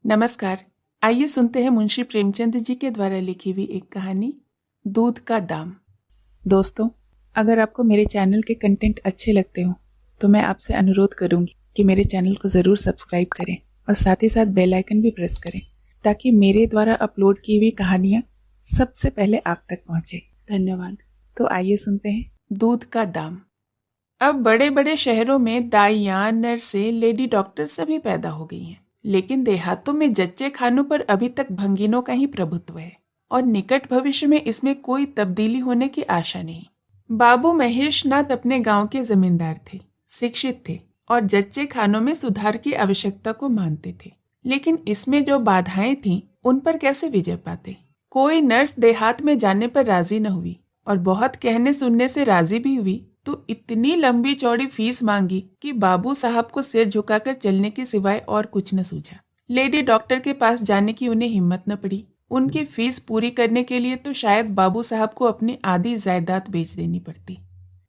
नमस्कार। आइए सुनते हैं मुंशी प्रेमचंद जी के द्वारा लिखी हुई एक कहानी, दूध का दाम। दोस्तों, अगर आपको मेरे चैनल के कंटेंट अच्छे लगते हो तो मैं आपसे अनुरोध करूंगी कि मेरे चैनल को ज़रूर सब्सक्राइब करें और साथ ही साथ बेल आइकन भी प्रेस करें ताकि मेरे द्वारा अपलोड की हुई कहानियाँ सबसे पहले आप तक पहुँचे। धन्यवाद। तो आइए सुनते हैं दूध का दाम। अब बड़े बड़े शहरों में दाइयाँ, नर्सें, लेडी डॉक्टर सभी पैदा हो गई हैं, लेकिन देहातों में जच्चे खानों पर अभी तक भंगिनों का ही प्रभुत्व है और निकट भविष्य में इसमें कोई तब्दीली होने की आशा नहीं। बाबू महेश नाथ अपने गांव के जमींदार थे, शिक्षित थे और जच्चे खानों में सुधार की आवश्यकता को मानते थे, लेकिन इसमें जो बाधाएं थीं उन पर कैसे विजय पाते। कोई नर्स देहात में जाने पर राजी न हुई और बहुत कहने सुनने से राजी भी हुई तो इतनी लंबी चौड़ी फीस मांगी कि बाबू साहब को सिर झुकाकर चलने के सिवाय और कुछ न सूझा। लेडी डॉक्टर के पास जाने की उन्हें हिम्मत न पड़ी। उनकी फीस पूरी करने के लिए तो शायद बाबू साहब को अपनी आधी जायदाद बेच देनी पड़ती।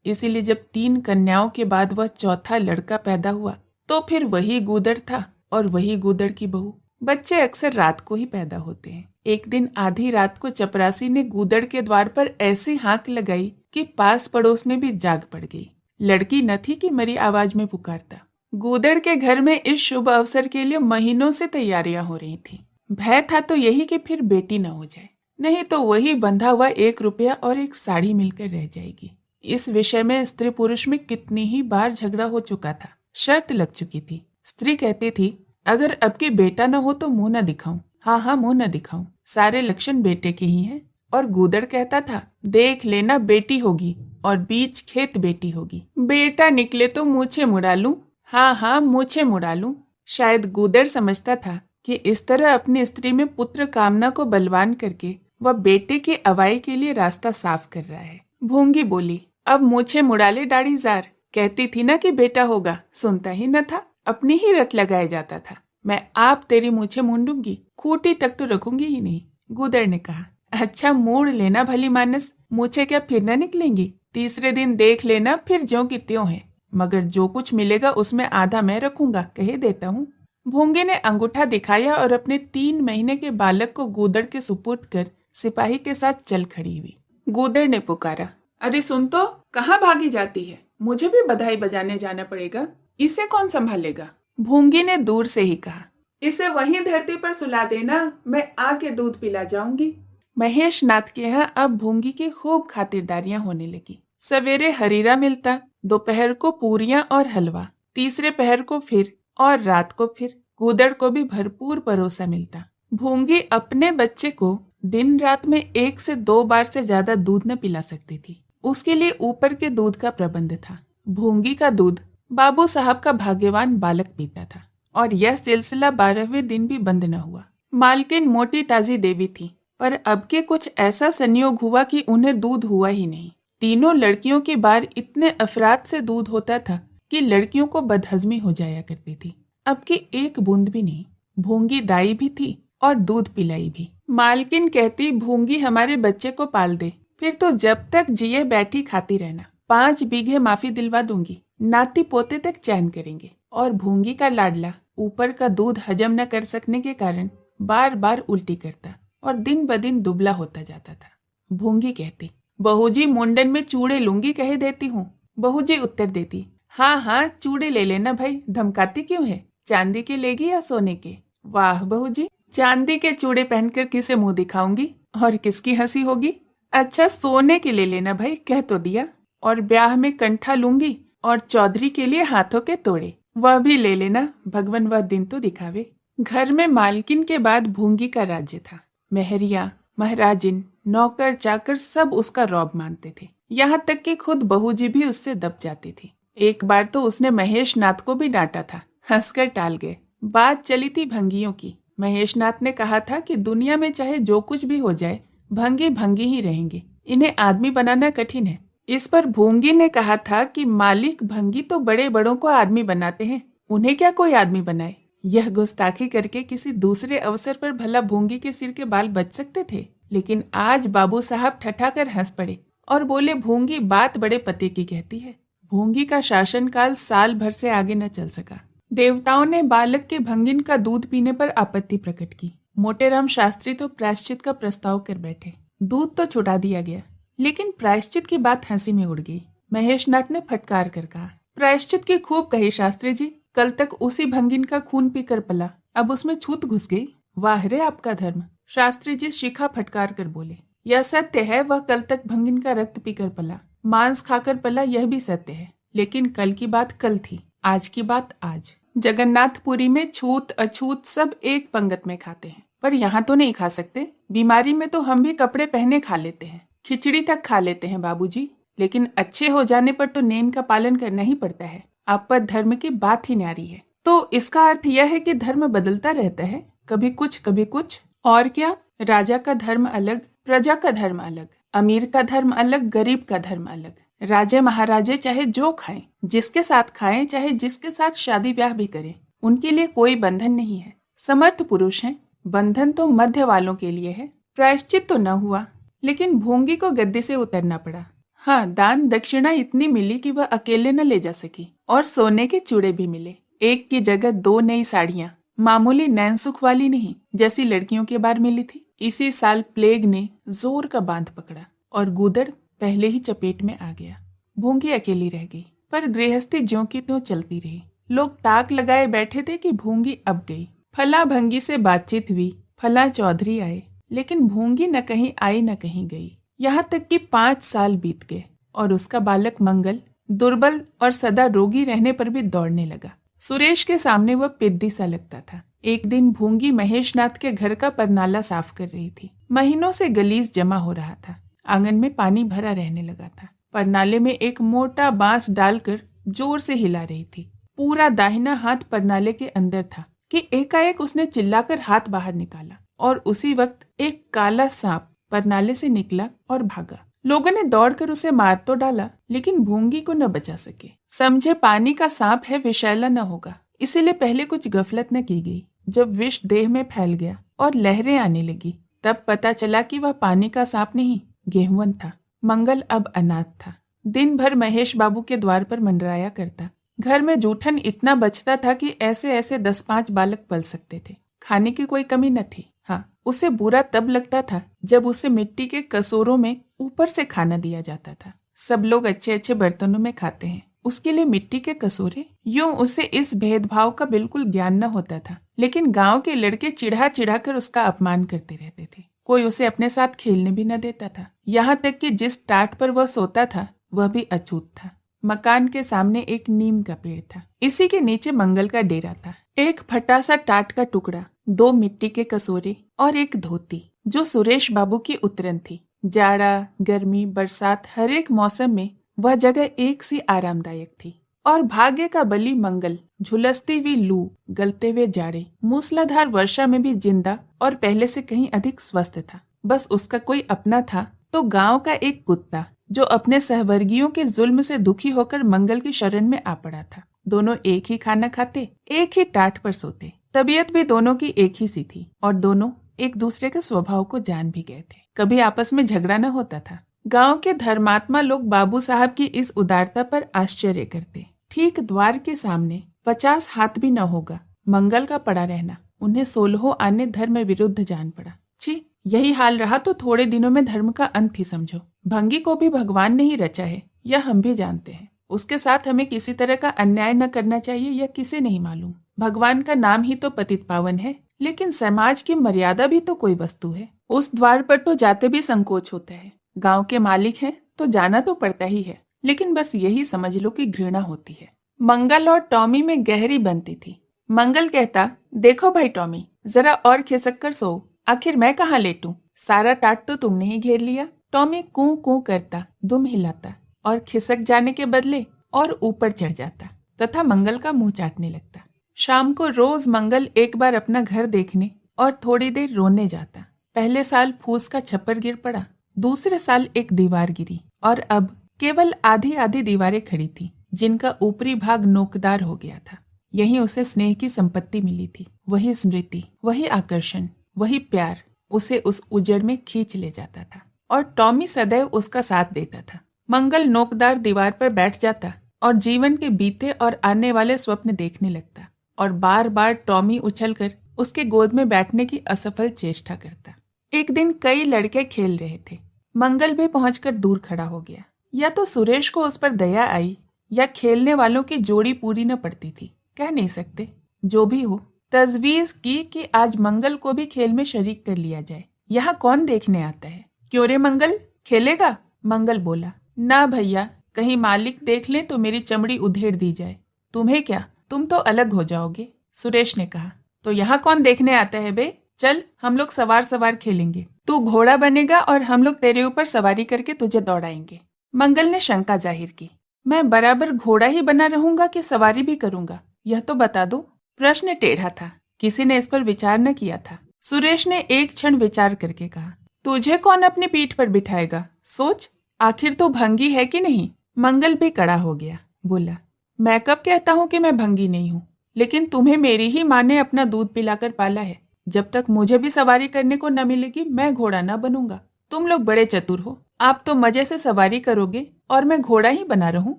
इसीलिए जब 3 कन्याओं के बाद वह चौथा लड़का पैदा हुआ तो फिर वही गूदड़ था और वही गूदड़ की बहू। बच्चे अक्सर रात को ही पैदा होते हैं। एक दिन आधी रात को चपरासी ने गूदड़ के द्वार पर ऐसी हाँक लगाई कि पास पड़ोस में भी जाग पड़ गई। लड़की न थी कि मरी आवाज में पुकारता। गूदड़ के घर में इस शुभ अवसर के लिए महीनों से तैयारियां हो रही थीं। भय था तो यही कि फिर बेटी न हो जाए, नहीं तो वही बंधा हुआ 1 रुपया और एक साड़ी मिलकर रह जाएगी। इस विषय में स्त्री पुरुष में कितनी ही बार झगड़ा हो चुका था। शर्त लग चुकी थी। स्त्री कहती थी, अगर अब की बेटा न हो तो मुंह न दिखाऊं। हाँ, मुंह न दिखाऊं, सारे लक्षण बेटे के ही हैं। और गूदड़ कहता था, देख लेना बेटी होगी और बीच खेत बेटी होगी। बेटा निकले तो मूछे मुड़ा लूं। हाँ, मूछे मुड़ा लूं। शायद गूदड़ समझता था कि इस तरह अपनी स्त्री में पुत्र कामना को बलवान करके वह बेटे की अवाई के लिए रास्ता साफ कर रहा है। भूंगी बोली, अब मूछे मुड़ा ले दाढ़ीजार। कहती थी ना कि बेटा होगा, सुनता ही न था, अपनी ही रट लगाया जाता था। मैं आप तेरी मूछे मूंडूंगी, खूंटी तक तो रखूंगी ही नहीं। गूदड़ ने कहा, अच्छा मूड़ लेना भली मानस, मूछे क्या फिर न निकलेंगी। तीसरे दिन देख लेना फिर ज्यों की त्यों है, मगर जो कुछ मिलेगा उसमें आधा मैं रखूंगा, कहे देता हूँ। भूंगे ने अंगूठा दिखाया और अपने 3 महीने के बालक को गूदड़ के सुपुर्द कर सिपाही के साथ चल खड़ी हुई। गूदड़ ने पुकारा, अरे सुन तो, कहाँ भागी जाती है? मुझे भी बधाई बजाने जाना पड़ेगा, इसे कौन संभालेगा? भूंगी ने दूर से ही कहा, इसे वहीं धरती पर सुला देना, मैं आके दूध पिला जाऊंगी। महेश नाथ के यहाँ अब भूंगी की खूब खातिरदारियां होने लगी। सवेरे हरीरा मिलता, दोपहर को पूरियां और हलवा, तीसरे पहर को फिर और रात को फिर। गूदड़ को भी भरपूर परोसा मिलता। भूंगी अपने बच्चे को दिन रात में 1 से 2 बार से ज्यादा दूध न पिला सकती थी। उसके लिए ऊपर के दूध का प्रबंध था। भूंगी का दूध बाबू साहब का भाग्यवान बालक पीता था और यह सिलसिला 12वें दिन भी बंद न हुआ। मालकिन मोटी ताजी देवी थी, पर अब के कुछ ऐसा संयोग हुआ कि उन्हें दूध हुआ ही नहीं। तीनों लड़कियों के बार इतने अफराद से दूध होता था कि लड़कियों को बदहजमी हो जाया करती थी। अब की 1 बूंद भी नहीं। भूंगी दाई भी थी और दूध पिलाई भी। मालकिन कहती, भूंगी हमारे बच्चे को पाल दे, फिर तो जब तक जिए बैठी खाती रहना। 5 बीघे माफी दिलवा दूंगी, नाती पोते तक चैन करेंगे। और भूंगी का लाडला ऊपर का दूध हजम न कर सकने के कारण बार बार उल्टी करता और दिन ब दिन दुबला होता जाता था। भूंगी कहती, बहूजी मुंडन में चूड़े लूंगी, कहे देती हूँ। बहूजी उत्तर देती, हाँ चूड़े ले लेना भाई, धमकाती क्यों है? चांदी के लेगी या सोने के? वाह बहूजी, चांदी के चूड़े पहनकर किसे मुंह दिखाऊंगी और किसकी हंसी होगी? अच्छा सोने के ले लेना भाई, कह तो दिया। और ब्याह में कंठा लूंगी और चौधरी के लिए हाथों के तोड़े, वह भी ले लेना, भगवान वह दिन तो दिखावे। घर में मालकिन के बाद भूंगी का राज्य था। मेहरिया, महाराजिन, नौकर चाकर सब उसका रौब मानते थे। यहाँ तक कि खुद बहूजी भी उससे दब जाती थी। एक बार तो उसने महेश नाथ को भी डांटा था, हंसकर टाल गए। बात चली थी भंगियों की। महेश नाथ ने कहा था कि दुनिया में चाहे जो कुछ भी हो जाए, भंगी भंगी ही रहेंगे, इन्हें आदमी बनाना कठिन है। इस पर भूंगी ने कहा था कि मालिक भंगी तो बड़े बड़ों को आदमी बनाते हैं, उन्हें क्या कोई आदमी बनाए। यह गुस्ताखी करके किसी दूसरे अवसर पर भला भूंगी के सिर के बाल बच सकते थे, लेकिन आज बाबू साहब ठठाकर हंस पड़े और बोले, भूंगी बात बड़े पते की कहती है। भूंगी का शासन काल साल भर से आगे न चल सका। देवताओं ने बालक के भंगिन का दूध पीने पर आपत्ति प्रकट की। मोटेराम शास्त्री तो प्रायश्चित का प्रस्ताव कर बैठे। दूध तो छुड़ा दिया गया, लेकिन प्रायश्चित की बात हंसी में उड़ गई। महेशनाथ ने फटकार कर कहा, प्रायश्चित की खूब कही शास्त्री जी, कल तक उसी भंगिन का खून पीकर पला, अब उसमें छूत घुस गई। वाह रे आपका धर्म। शास्त्री जी शिखा फटकार कर बोले, यह सत्य है, वह कल तक भंगिन का रक्त पीकर पला, मांस खाकर पला, यह भी सत्य है। लेकिन कल की बात कल थी, आज की बात आज। जगन्नाथपुरी में छूत अछूत सब एक पंगत में खाते हैं, पर यहाँ तो नहीं खा सकते। बीमारी में तो हम भी कपड़े पहने खा लेते हैं, खिचड़ी तक खा लेते हैं बाबूजी, लेकिन अच्छे हो जाने पर तो नेम का पालन करना ही पड़ता है। आप पर धर्म की बात ही न्यारी है। तो इसका अर्थ यह है कि धर्म बदलता रहता है, कभी कुछ कभी कुछ। और क्या, राजा का धर्म अलग, प्रजा का धर्म अलग, अमीर का धर्म अलग, गरीब का धर्म अलग। राजे महाराजे चाहे जो खाएं, जिसके साथ खाएं, चाहे जिसके साथ शादी ब्याह भी करें, उनके लिए कोई बंधन नहीं है। समर्थ पुरुष हैं, बंधन तो मध्य वालों के लिए है। प्रायश्चित तो न हुआ, लेकिन भोंगी को गद्दी से उतरना पड़ा। हाँ, दान दक्षिणा इतनी मिली कि वह अकेले न ले जा सकी, और सोने के चूड़े भी मिले। एक की जगह 2 नई साड़ियां, मामूली नैनसुख वाली नहीं, जैसी लड़कियों के बार मिली थी। इसी साल प्लेग ने जोर का बांध पकड़ा और गूदड़ पहले ही चपेट में आ गया। भूंगी अकेली रह गई, पर गृहस्थी ज्यों की त्यों चलती रही। लोग ताक लगाए बैठे थे कि भूंगी अब गई। फला भंगी से बातचीत हुई, फला चौधरी आए, लेकिन भूंगी न कहीं आई न कहीं गई। यहाँ तक कि 5 साल बीत गए और उसका बालक मंगल दुर्बल और सदा रोगी रहने पर भी दौड़ने लगा। सुरेश के सामने वह पिद्दी सा लगता था। एक दिन भूंगी महेशनाथ के घर का परनाला साफ कर रही थी। महीनों से गलीस जमा हो रहा था, आंगन में पानी भरा रहने लगा था। परनाले में एक मोटा बांस डालकर जोर से हिला रही थी। पूरा दाहिना हाथ परनाले के अंदर था कि एकाएक उसने चिल्लाकर हाथ बाहर निकाला और उसी वक्त एक काला सांप परनाले से निकला और भागा। लोगों ने दौड़कर उसे मार तो डाला, लेकिन भूंगी को न बचा सके। समझे पानी का सांप है, विषैला न होगा, इसीलिए पहले कुछ गफलत न की गई। जब विष देह में फैल गया और लहरें आने लगी, तब पता चला कि वह पानी का सांप नहीं, गेहुवन था। मंगल अब अनाथ था। दिन भर महेश बाबू के द्वार पर मंडराया करता। घर में जूठन इतना बचता था कि ऐसे ऐसे 10-5 बालक पल सकते थे। खाने की कोई कमी न थी। हाँ, उसे बुरा तब लगता था जब उसे मिट्टी के कसूरों में ऊपर से खाना दिया जाता था। सब लोग अच्छे अच्छे बर्तनों में खाते हैं, उसके लिए मिट्टी के कसूरे। यूं उसे इस भेदभाव का बिल्कुल ज्ञान न होता था, लेकिन गांव के लड़के चिढ़ा चिढ़ा कर उसका अपमान करते रहते थे। कोई उसे अपने साथ खेलने भी न देता था। यहाँ तक कि जिस टाट पर वह सोता था वह भी अछूत था। मकान के सामने एक नीम का पेड़ था, इसी के नीचे मंगल का डेरा था। एक फटा सा टाट का टुकड़ा, 2 मिट्टी के कसूरे और एक धोती, जो सुरेश बाबू की उतरन थी। जाड़ा, गर्मी, बरसात, हर एक मौसम में वह जगह एक सी आरामदायक थी। और भाग्य का बली मंगल झुलसती हुई लू, गलते हुए जाड़े, मूसलाधार वर्षा में भी जिंदा और पहले से कहीं अधिक स्वस्थ था। बस उसका कोई अपना था तो गांव का एक कुत्ता, जो अपने सहवर्गियों के जुल्म से दुखी होकर मंगल की शरण में आ पड़ा था। दोनों एक ही खाना खाते, एक ही टाट पर सोते। तबीयत भी दोनों की एक ही सी थी और दोनों एक दूसरे के स्वभाव को जान भी गए थे। कभी आपस में झगड़ा न होता था। गांव के धर्मात्मा लोग बाबू साहब की इस उदारता पर आश्चर्य करते। ठीक द्वार के सामने 50 हाथ भी न होगा मंगल का पड़ा रहना उन्हें 16 आने धर्म विरुद्ध जान पड़ा। छी, यही हाल रहा तो थोड़े दिनों में धर्म का अंत ही समझो। भंगी को भी भगवान ने ही रचा है, यह हम भी जानते हैं। उसके साथ हमें किसी तरह का अन्याय न करना चाहिए, यह किसे नहीं मालूम। भगवान का नाम ही तो पतित पावन है, लेकिन समाज की मर्यादा भी तो कोई वस्तु है। उस द्वार पर तो जाते भी संकोच होता है। गांव के मालिक हैं तो जाना तो पड़ता ही है, लेकिन बस यही समझ लो कि घृणा होती है। मंगल और टॉमी में गहरी बनती थी। मंगल कहता, देखो भाई टॉमी, जरा और खिसक कर सो, आखिर मैं कहाँ लेटूं? सारा टाट तो तुमने ही घेर लिया। टॉमी कूं कूं करता, दुम हिलाता और खिसक जाने के बदले और ऊपर चढ़ जाता तथा मंगल का मुंह चाटने लगता। शाम को रोज मंगल एक बार अपना घर देखने और थोड़ी देर रोने जाता। पहले साल फूस का छप्पर गिर पड़ा, दूसरे साल एक दीवार गिरी और अब केवल आधी आधी दीवारें खड़ी थी, जिनका ऊपरी भाग नोकदार हो गया था। यहीं उसे स्नेह की संपत्ति मिली थी। वही स्मृति, वही आकर्षण, वही प्यार उसे उस उजड़ में खींच ले जाता था और टॉमी सदैव उसका साथ देता था। मंगल नोकदार दीवार पर बैठ जाता और जीवन के बीते और आने वाले स्वप्न देखने लगता। और बार बार टॉमी उछलकर उसके गोद में बैठने की असफल चेष्टा करता। एक दिन कई लड़के खेल रहे थे। मंगल भी पहुंचकर दूर खड़ा हो गया। या तो सुरेश को उस पर दया आई या खेलने वालों की जोड़ी पूरी न पड़ती थी, कह नहीं सकते। जो भी हो, तजवीज की कि आज मंगल को भी खेल में शरीक कर लिया जाए। यहाँ कौन देखने आता है? क्यों रे मंगल, खेलेगा? मंगल बोला, ना भैया, कहीं मालिक देख ले तो मेरी चमड़ी उधेड़ दी जाए। तुम्हें क्या, तुम तो अलग हो जाओगे। सुरेश ने कहा, तो यहाँ कौन देखने आता है बे? चल, हम लोग सवार सवार खेलेंगे। तू घोड़ा बनेगा और हम लोग तेरे ऊपर सवारी करके तुझे दौड़ाएंगे। मंगल ने शंका जाहिर की। मैं बराबर घोड़ा ही बना रहूंगा कि सवारी भी करूंगा, यह तो बता दो। प्रश्न टेढ़ा था, किसी ने इस पर विचार न किया था। सुरेश ने एक क्षण विचार करके कहा, तुझे कौन अपनी पीठ पर बिठाएगा? सोच, आखिर तू भंगी है कि नहीं? मंगल भी कड़ा हो गया, बोला, मैं कब कहता हूँ कि मैं भंगी नहीं हूँ, लेकिन तुम्हें मेरी ही माँ ने अपना दूध पिलाकर पाला है। जब तक मुझे भी सवारी करने को न मिलेगी मैं घोड़ा न बनूंगा। तुम लोग बड़े चतुर हो, आप तो मजे से सवारी करोगे और मैं घोड़ा ही बना रहूं।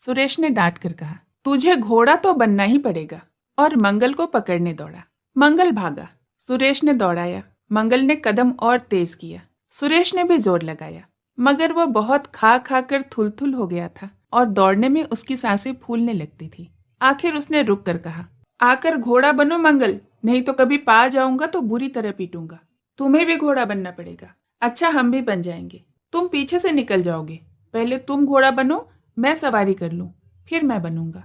सुरेश ने डांट कर कहा, तुझे घोड़ा तो बनना ही पड़ेगा। और मंगल को पकड़ने दौड़ा। मंगल भागा, सुरेश ने दौड़ाया। मंगल ने कदम और तेज किया, सुरेश ने भी जोर लगाया, मगर वह बहुत खा खा कर थुलथुल हो गया था और दौड़ने में उसकी सांसें फूलने लगती थी। आखिर उसने रुक कर कहा, आकर घोड़ा बनो मंगल, नहीं तो कभी पा जाऊंगा तो बुरी तरह पीटूंगा। तुम्हें भी घोड़ा बनना पड़ेगा। अच्छा, हम भी बन जाएंगे, तुम पीछे से निकल जाओगे। पहले तुम घोड़ा बनो, मैं सवारी कर लूं, फिर मैं बनूंगा।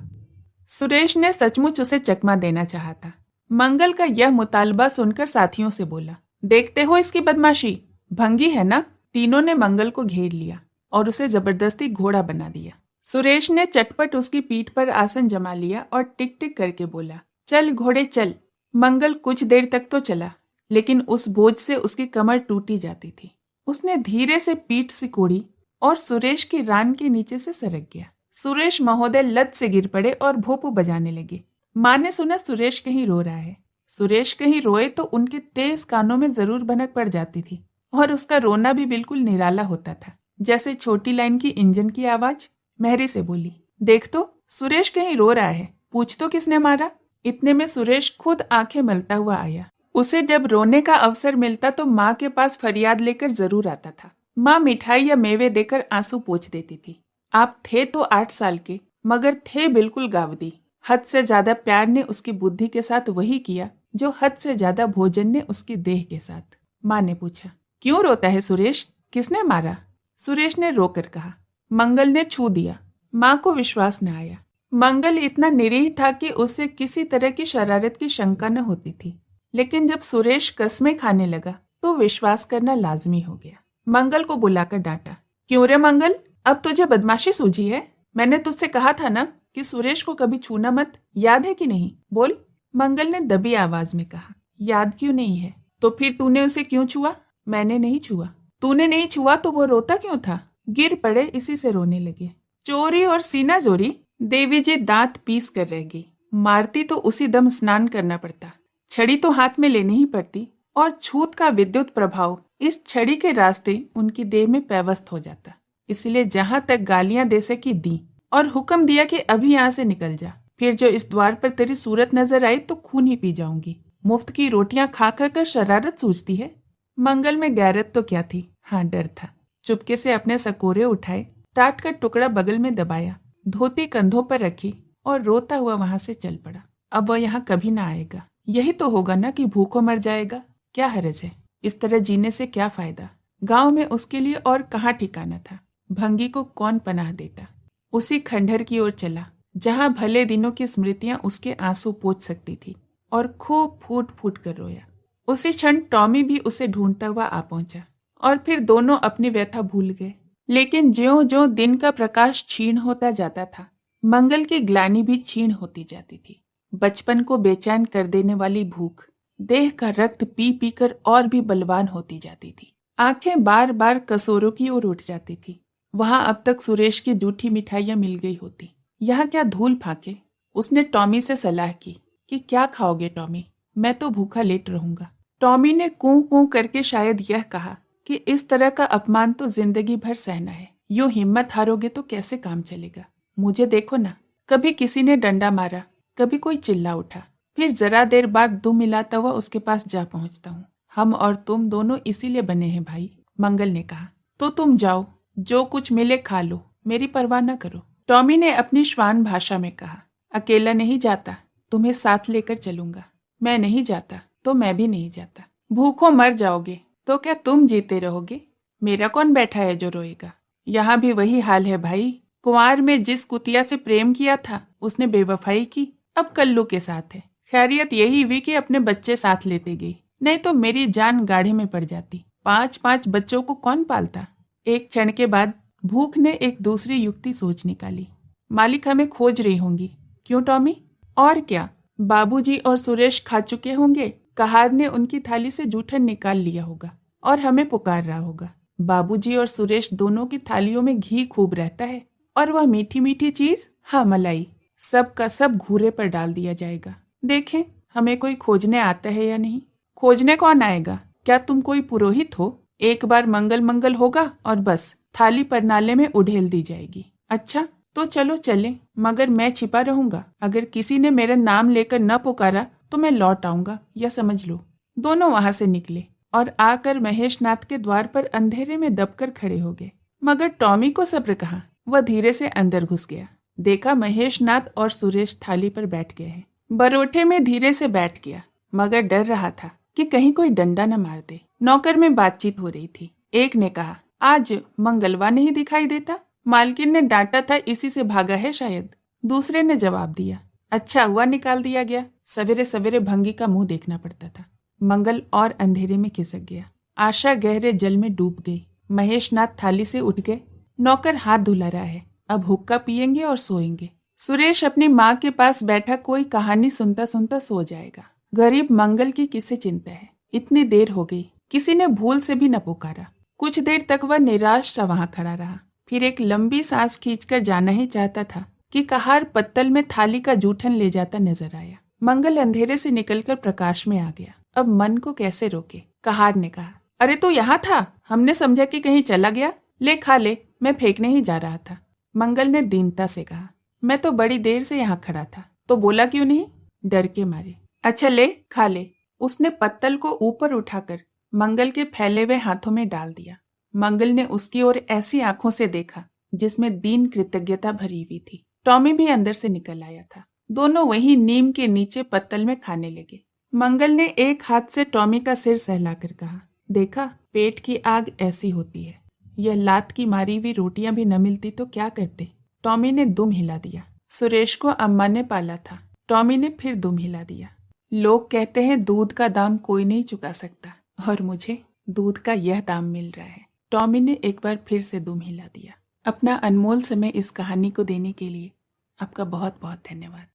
सुरेश ने सचमुच उसे चकमा देना चाहा था। मंगल का यह मुतालबा सुनकर साथियों से बोला, देखते हो इसकी बदमाशी, भंगी है ना? तीनों ने मंगल को घेर लिया और उसे जबरदस्ती घोड़ा बना दिया। सुरेश ने चटपट उसकी पीठ पर आसन जमा लिया और टिक टिक करके बोला, चल घोड़े चल। मंगल कुछ देर तक तो चला, लेकिन उस बोझ से उसकी कमर टूटी जाती थी। उसने धीरे से पीठ सिकोड़ी और सुरेश की रान के नीचे से सरक गया। सुरेश महोदय लत से गिर पड़े और भोपू बजाने लगे। माँ ने सुना सुरेश कहीं रो रहा है। सुरेश कहीं रोए तो उनके तेज कानों में जरूर भनक पड़ जाती थी और उसका रोना भी बिल्कुल निराला होता था, जैसे छोटी लाइन की इंजन की आवाज। मेहरी से बोली, देख तो, सुरेश कहीं रो रहा है, पूछ तो किसने मारा। इतने में सुरेश खुद आंखें मलता हुआ आया। उसे जब रोने का अवसर मिलता तो माँ के पास फरियाद लेकर जरूर आता था। माँ मिठाई या मेवे देकर आंसू पोंछ देती थी। आप थे तो 8 साल के, मगर थे बिल्कुल गावदी। हद से ज्यादा प्यार ने उसकी बुद्धि के साथ वही किया जो हद से ज्यादा भोजन ने उसकी देह के साथ। माँ ने पूछा, क्यों रोता है सुरेश, किसने मारा? सुरेश ने रोकर कहा, मंगल ने छू दिया। माँ को विश्वास न आया। मंगल इतना निरीह था कि उसे किसी तरह की शरारत की शंका न होती थी, लेकिन जब सुरेश कस्में खाने लगा तो विश्वास करना लाजमी हो गया। मंगल को बुलाकर डांटा, क्यों रे मंगल, अब तुझे बदमाशी सूझी है? मैंने तुझसे कहा था ना कि सुरेश को कभी छूना मत, याद है कि नहीं? बोल। मंगल ने दबी आवाज में कहा, याद क्यों नहीं है? तो फिर तूने उसे क्यों छुआ? मैंने नहीं छुआ। तूने नहीं छुआ तो वो रोता क्यों था? गिर पड़े, इसी से रोने लगे। चोरी और सीना जोरी। देवी जी दांत पीस कर रह गई। मारती तो उसी दम स्नान करना पड़ता, छड़ी तो हाथ में लेनी ही पड़ती, और छूत का विद्युत प्रभाव इस छड़ी के रास्ते उनकी देह में पैवस्त हो जाता। इसलिए जहां तक गालियां दे सकी दी और हुक्म दिया कि अभी यहाँ से निकल जा, फिर जो इस द्वार पर तेरी सूरत नजर आई तो खून ही पी जाऊंगी। मुफ्त की रोटियां खा खा कर शरारत सूझती है। मंगल में गैरत तो क्या थी, हाँ डर था। चुपके से अपने सकोरे उठाए, टाट का टुकड़ा बगल में दबाया, धोती कंधों पर रखी और रोता हुआ वहां से चल पड़ा। अब वह यहाँ कभी ना आएगा। यही तो होगा ना कि भूखों मर जाएगा। क्या हर्ज है, इस तरह जीने से क्या फायदा? गांव में उसके लिए और कहाँ ठिकाना था। भंगी को कौन पनाह देता। उसी खंडहर की ओर चला जहां भले दिनों की स्मृतियां उसके आंसू पोंछ सकती थी, और खूब फूट फूट कर रोया। उसी क्षण टॉमी भी उसे ढूंढता हुआ आ पहुंचा और फिर दोनों अपनी व्यथा भूल गए। लेकिन ज्यों-ज्यों दिन का प्रकाश क्षीण होता जाता था, मंगल की ग्लानि भी क्षीण होती जाती थी। बचपन को बेचैन कर देने वाली भूख देह का रक्त पी पी कर और भी बलवान होती जाती थी। आंखें बार बार कसोरों की ओर उठ जाती थी। वहां अब तक सुरेश की जूठी मिठाइयां मिल गई होती, यहाँ क्या धूल फाके। उसने टॉमी से सलाह की कि क्या खाओगे टॉमी, मैं तो भूखा लेट रहूंगा। टॉमी ने कूं कूं करके शायद यह कहा कि इस तरह का अपमान तो जिंदगी भर सहना है, यूं हिम्मत हारोगे तो कैसे काम चलेगा। मुझे देखो ना, कभी किसी ने डंडा मारा, कभी कोई चिल्ला उठा, फिर जरा देर बाद दुम मिलाता हुआ उसके पास जा पहुंचता हूँ। हम और तुम दोनों इसीलिए बने हैं भाई, मंगल ने कहा। तो तुम जाओ, जो कुछ मिले खा लो, मेरी परवाह न करो, टॉमी ने अपनी श्वान भाषा में कहा। अकेला नहीं जाता, तुम्हें साथ लेकर चलूंगा। मैं नहीं जाता तो मैं भी नहीं जाता। भूखों मर जाओगे तो क्या तुम जीते रहोगे? मेरा कौन बैठा है जो रोएगा? यहाँ भी वही हाल है भाई। कुंवार में जिस कुतिया से प्रेम किया था उसने बेवफाई की, अब कल्लू के साथ है। खैरियत यही हुई कि अपने बच्चे साथ लेते गई, नहीं तो मेरी जान गाढ़े में पड़ जाती। 5-5 बच्चों को कौन पालता? एक क्षण के बाद भूख ने एक दूसरी युक्ति सोच निकाली। मालिक हमें खोज रही होंगी। क्यों टॉमी? और क्या, बाबूजी और सुरेश खा चुके होंगे। कहार ने उनकी थाली से जूठन निकाल लिया होगा और हमें पुकार रहा होगा। बाबूजी और सुरेश दोनों की थालियों में घी खूब रहता है, और वह मीठी मीठी चीज, हाँ मलाई, सब का सब घूरे पर डाल दिया जाएगा। देखें हमें कोई खोजने आता है या नहीं। खोजने कौन आएगा? क्या तुम कोई पुरोहित हो? एक बार मंगल मंगल होगा और बस थाली पर नाले में उड़ेल दी जाएगी। अच्छा तो चलो चलें, मगर मैं छिपा रहूंगा। अगर किसी ने मेरा नाम लेकर न पुकारा तो मैं लौट आऊंगा, यह समझ लो। दोनों वहां से निकले और आकर महेश नाथ के द्वार पर अंधेरे में दबकर खड़े हो गए। मगर टॉमी को सब्र कहाँ, वह धीरे से अंदर घुस गया। देखा महेश नाथ और सुरेश थाली पर बैठ गए हैं। बरोठे में धीरे से बैठ गया, मगर डर रहा था कि कहीं कोई डंडा न मार दे। नौकर में बातचीत हो रही थी। एक ने कहा, आज मंगलवा नहीं दिखाई देता, मालकिन ने डांटा था इसी से भागा है शायद। दूसरे ने जवाब दिया, अच्छा हुआ निकाल दिया गया, सवेरे सवेरे भंगी का मुंह देखना पड़ता था। मंगल और अंधेरे में खिसक गया। आशा गहरे जल में डूब गई। महेश नाथ थाली से उठ गए। नौकर हाथ धुला रहा है, अब हुक्का पियेंगे और सोएंगे। सुरेश अपनी माँ के पास बैठा कोई कहानी सुनता सुनता सो जाएगा। गरीब मंगल की किसे चिंता है? इतनी देर हो गई, किसी ने भूल से भी न पुकारा। कुछ देर तक वह निराश सा वहां खड़ा रहा, फिर एक लंबी सांस खींचकर जाना ही चाहता था कि कहार पत्तल में थाली का जूठन ले जाता नजर आया। मंगल अंधेरे से निकलकर प्रकाश में आ गया। अब मन को कैसे रोके? कहार ने कहा, अरे तो यहाँ था, हमने समझा कि कहीं चला गया। ले खा ले, मैं फेंकने ही जा रहा था। मंगल ने दीनता से कहा, मैं तो बड़ी देर से यहाँ खड़ा था, तो बोला क्यों नहीं? डर के मारे। अच्छा ले खा ले। उसने पत्तल को ऊपर उठाकर मंगल के फैले हुए हाथों में डाल दिया। मंगल ने उसकी ओर ऐसी आंखों से देखा जिसमें दीन कृतज्ञता भरी हुई थी। टॉमी भी अंदर से निकल आया था। दोनों वही नीम के नीचे पत्तल में खाने लगे। मंगल ने एक हाथ से टॉमी का सिर सहलाकर कहा, देखा, पेट की आग ऐसी होती है। यह लात की मारी हुई रोटियां भी न मिलती तो क्या करते? टॉमी ने दुम हिला दिया। सुरेश को अम्मा ने पाला था। टॉमी ने फिर दुम हिला दिया। लोग कहते हैं दूध का दाम कोई नहीं चुका सकता, और मुझे दूध का यह दाम मिल रहा है। टॉमी ने एक बार फिर से दुम हिला दिया। अपना अनमोल समय इस कहानी को देने के लिए आपका बहुत बहुत धन्यवाद।